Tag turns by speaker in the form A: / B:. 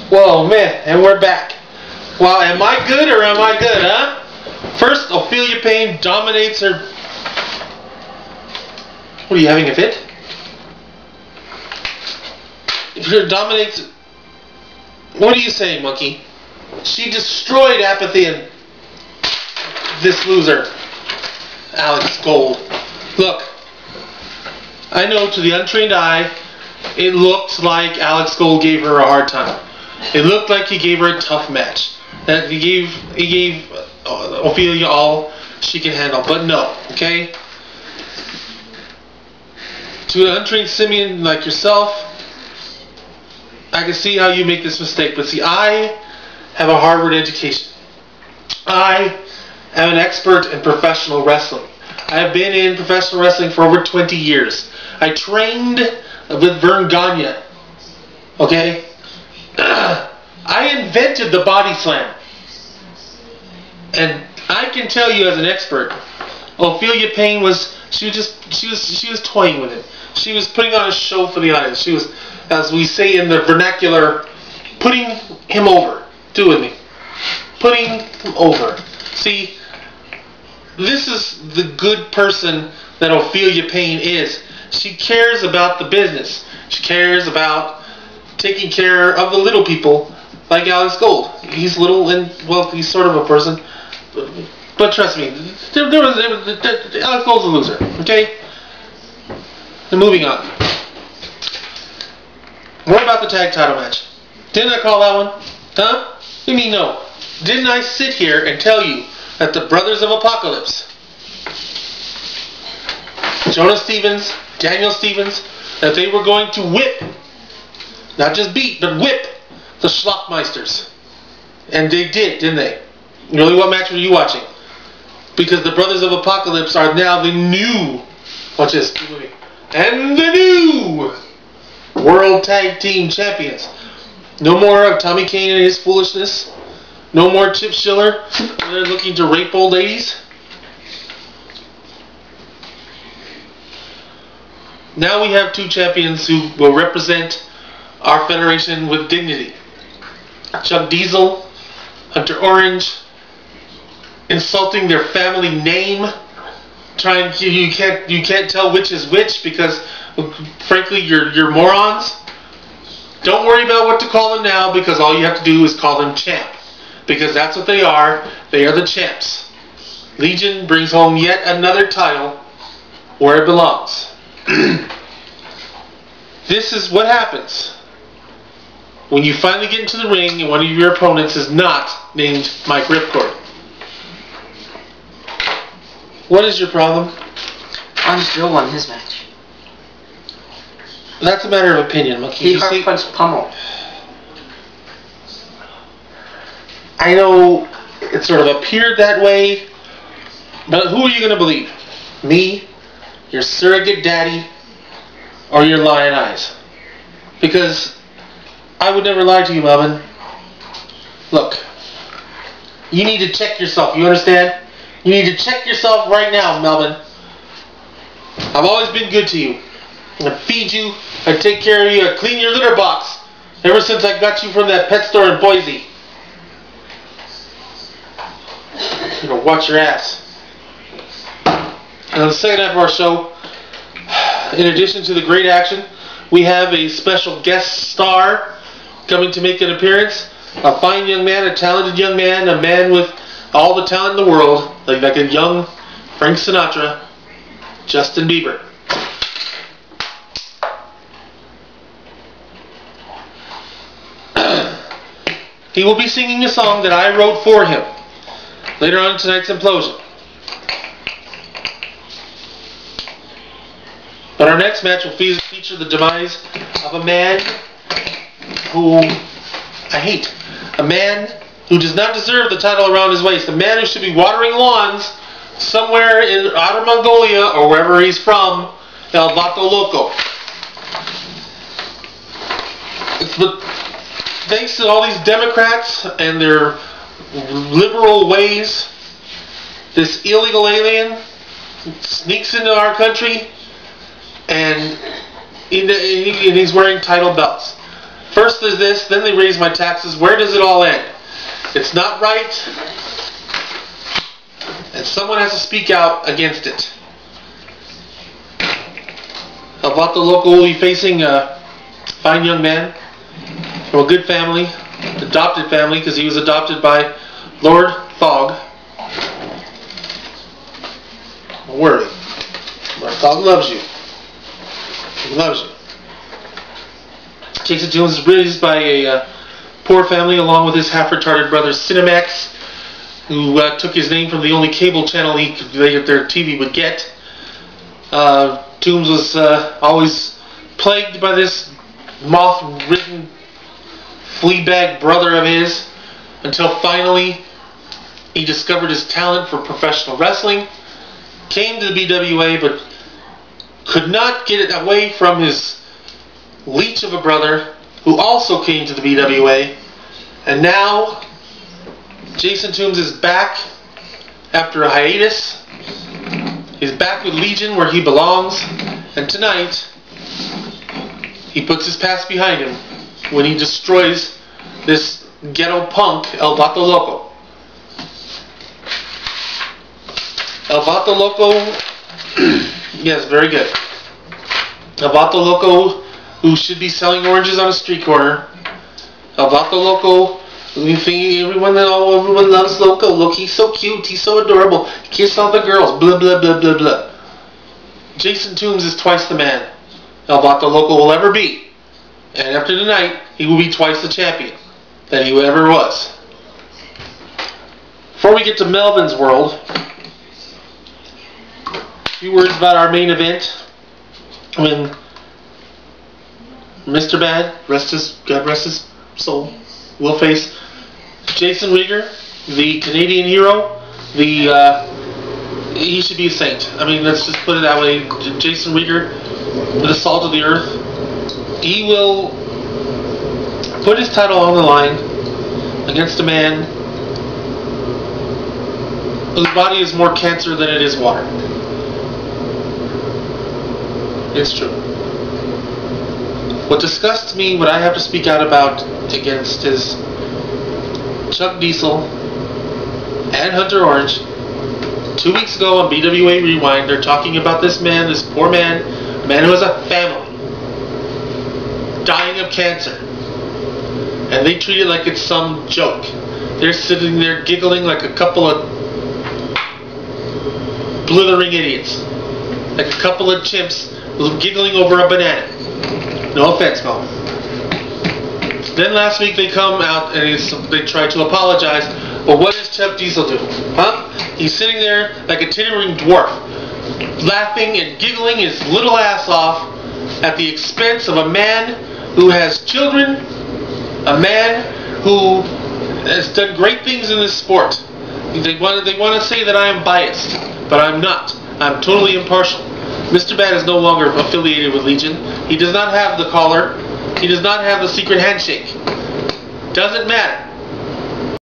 A: Whoa, man, and we're back. Well, am I good or am I good, huh? First, Ophelia Payne dominates her... What, are you having a fit? She dominates... What are you saying, monkey? She destroyed Apathy and this loser, Alex Gold. Look, I know to the untrained eye, it looked like Alex Gold gave her a hard time. It looked like he gave her a tough match. That he gave Ophelia all she can handle. But no, okay? To an untrained simian like yourself, I can see how you make this mistake. But see, I have a Harvard education. I am an expert in professional wrestling. I have been in professional wrestling for over 20 years. I trained with Vern Gagne. Okay? I invented the body slam. And I can tell you as an expert, Ophelia Payne was toying with it. She was putting on a show for the audience. She was, as we say in the vernacular, putting him over. Do with me. Putting him over. See, this is the good person that Ophelia Payne is. She cares about the business. She cares about taking care of the little people like Alex Gold. He's little and, well, he's sort of a person. But trust me, Alex Gold's a loser. Okay? And moving on. What about the tag title match? Didn't I call that one? Huh? What do you mean no? Didn't I sit here and tell you that the Brothers of Apocalypse, Jonah Stevens, Daniel Stevens, that they were going to whip, not just beat, but whip the Schlockmeisters? And they did, didn't they? Really, what match were you watching? Because the Brothers of Apocalypse are now the new, watch this, and the new World Tag Team Champions. No more of Tommy Kane and his foolishness. No more Chip Schiller. They're looking to rape old ladies. Now we have two champions who will represent our federation with dignity. Chuck Diesel, Hunter Orange, insulting their family name. You can't tell which is which because, frankly, you're morons. Don't worry about what to call them now because all you have to do is call them champ. Because that's what they are. They are the champs. Legion brings home yet another title where it belongs. This is what happens when you finally get into the ring and one of your opponents is not named Mike Ripcord. What is your problem?
B: Andrew won his match.
A: That's a matter of opinion, monkey.
B: He hard punched Pummel.
A: I know it sort of appeared that way, but who are you going to believe? Me, your surrogate daddy, or your lying eyes? Because I would never lie to you, Melvin. Look, you need to check yourself, you understand? You need to check yourself right now, Melvin. I've always been good to you. I feed you, I take care of you, I clean your litter box ever since I got you from that pet store in Boise. You know, watch your ass. And on the second half of our show, in addition to the great action, we have a special guest star coming to make an appearance. A fine young man, a talented young man, a man with all the talent in the world, like a young Frank Sinatra, Justin Bieber. He will be singing a song that I wrote for him later on in tonight's Implosion. But our next match will feature the demise of a man who I hate. A man who does not deserve the title around his waist. A man who should be watering lawns somewhere in outer Mongolia or wherever he's from, El Vato Loco. But thanks to all these Democrats and their liberal ways, this illegal alien sneaks into our country and he's wearing title belts. First there's this, then they raise my taxes. Where does it all end? It's not right, and someone has to speak out against it. El Vato Loco will be facing a fine young man from a good family, adopted family, because he was adopted by Lord Thog. Don't worry, Lord Thog loves you. He loves you. Jason Toombs is raised by a poor family along with his half-retarded brother Cinemax, who took his name from the only cable channel their TV would get. Toombs was always plagued by this moth-ridden fleabag brother of his, until finally he discovered his talent for professional wrestling, came to the BWA, but could not get it away from his leech of a brother, who also came to the BWA, and now Jason Toombs is back after a hiatus. He's back with Legion, where he belongs, and tonight he puts his past behind him when he destroys this ghetto punk, El Vato Loco. El Vato Loco, yes, very good. El Vato Loco, who should be selling oranges on a street corner. El Vato Loco, everyone loves Loco. Look, he's so cute, he's so adorable. He kisses all the girls, blah, blah, blah, blah, blah. Jason Toombs is twice the man El Vato Loco will ever be. And after tonight, he will be twice the champion that he ever was. Before we get to Melvin's world, a few words about our main event. When Mr. Bad, God rest his soul, will face Jason Rieger, the Canadian hero. He should be a saint. I mean, let's just put it that way. Jason Rieger, the salt of the earth. He will put his title on the line against a man whose body is more cancer than it is water. It's true. What disgusts me, what I have to speak out about against, is Chuck Diesel and Hunter Orange. 2 weeks ago on BWA Rewind, they're talking about this man, this poor man, a man who has a family, dying of cancer. And they treat it like it's some joke. They're sitting there giggling like a couple of blithering idiots. Like a couple of chimps giggling over a banana. No offense, Mom. Then last week they come out and they try to apologize. But what does Chuck Diesel do? Huh? He's sitting there like a tittering dwarf, laughing and giggling his little ass off at the expense of a man who has children, a man who has done great things in this sport. They want to say that I am biased, but I'm not. I'm totally impartial. Mr. Bad is no longer affiliated with Legion. He does not have the collar. He does not have the secret handshake. Doesn't matter.